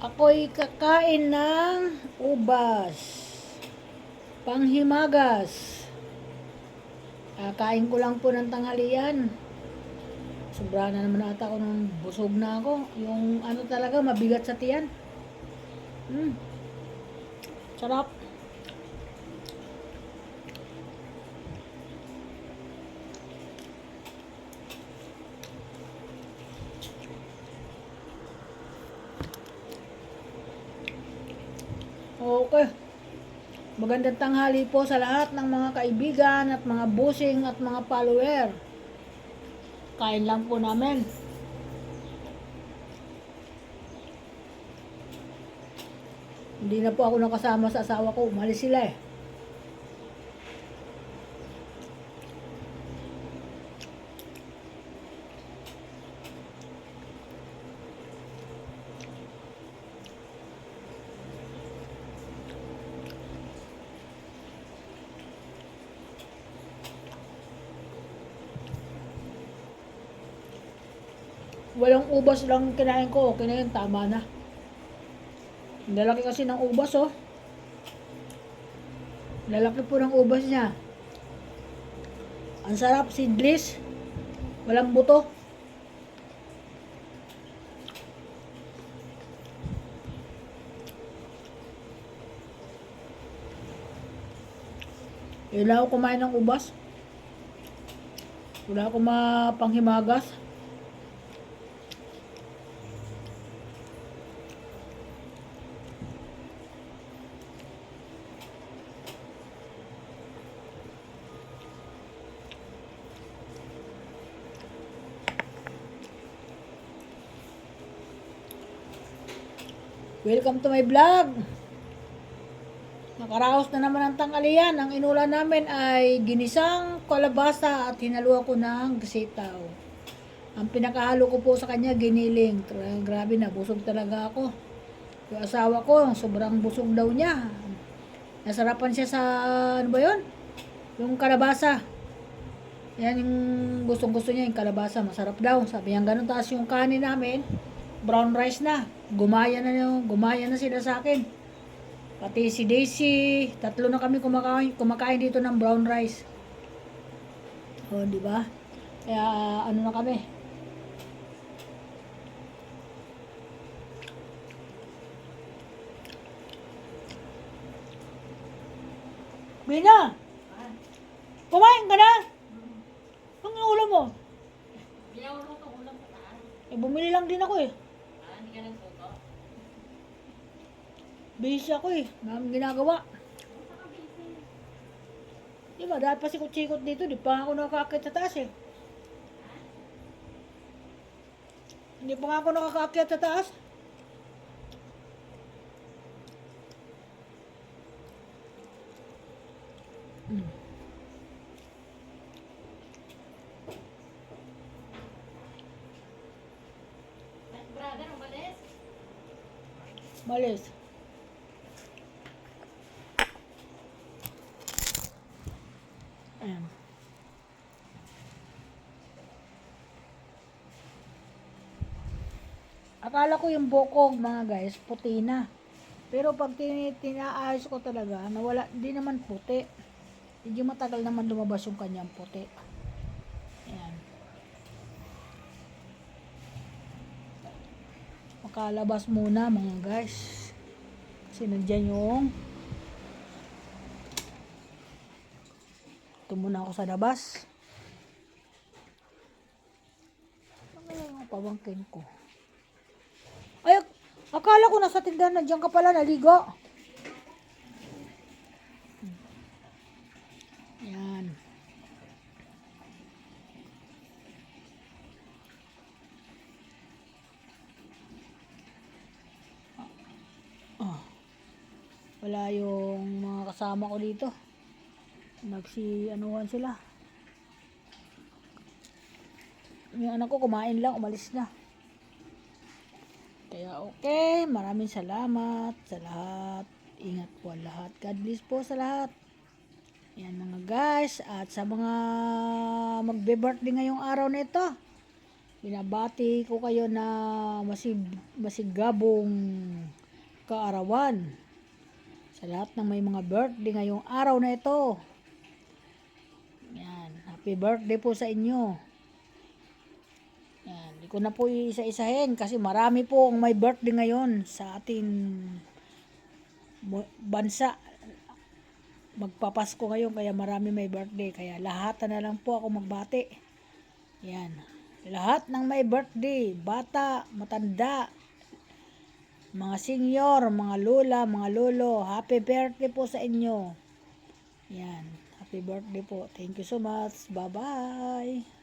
Ako'y kakain ng ubas. Panghimagas. Kain ko lang po ng tanghalian. Sobra na naman ata ako nung busog na ako. Yung ano talaga, mabigat sa tiyan. Sarap. Okay. Magandang tanghali po sa lahat ng mga kaibigan at mga busing at mga follower. Kain lang po namin. Hindi na po ako nakasama sa asawa ko. Umalis sila eh. Walang ubas lang kinain ko. Okay na yun, tama na. Lalaki kasi ng ubas oh. Lalaki po ng ubas niya. Ang sarap, seedless. Walang buto. Wala ako kumain ng ubas. Wala ako mapanghimagas. Welcome to my vlog. Nakaraos na naman ang tanghalian. Ang inulan namin ay ginisang kalabasa at hinaluan ko ng sitaw. Ang pinakahalo ko po sa kanya, giniling. Grabe na, busog talaga ako. Yung asawa ko, sobrang busog daw niya. Nasarapan siya sa, ano ba yun? Yung kalabasa. Yan yung gustong-gusto niya, yung kalabasa. Masarap daw. Sabi niya, ganun. Taas yung kanin namin, brown rice na. Gumaya na sila sa akin. Pati si Daisy, tatlo na kami kumakain dito ng brown rice. Oh, di ba? Kaya ano na kami. Bina, kumain ka na? Ang ulam mo? Binawalo ko ulam sa taas. Bumili lang din ako eh. Hindi ka nagtuto? Busy ako eh. Maraming ginagawa. Di ba? Dahil pa sikot-sikot dito, di pa ako nakakakit sa taas eh. Hindi pa nga ako nakakakit sa taas. Brother, umalis? Malis. Ayan. Akala ko yung bokog mga guys, puti na. Pero pag tinaayos ko talaga, nawala, di naman puti. Medyo matagal naman lumabas yung kanyang puti. Ayan. Makalabas muna mga guys. Kasi nandyan yung ito muna ako sa labas. Ano yung pabangkin ko? Ay, akala ko nasa tindahan, nandiyan ka pala, naligo. Yan. Oh. Wala yung mga kasama ko dito. Anuhan sila. Yung anak ko kumain lang, umalis na. Kaya okay, maraming salamat sa lahat. Ingat po lahat. God bless po sa lahat. Yan mga guys. At sa mga magbe-birthday ngayong araw na ito, Binabati ko kayo na masigabong kaarawan. Sa lahat ng may mga birthday ngayong araw na ito. Yan. Happy birthday po sa inyo. Yan. Hindi ko na po isa-isahin kasi marami po ang may birthday ngayon sa ating bansa. Magpapasko ngayon kaya marami may birthday. Kaya lahat na lang po ako magbati. Yan. Lahat ng may birthday, bata, matanda, mga senior, mga lola, mga lolo, happy birthday po sa inyo. Yan. Happy birthday po. Thank you so much. Bye-bye.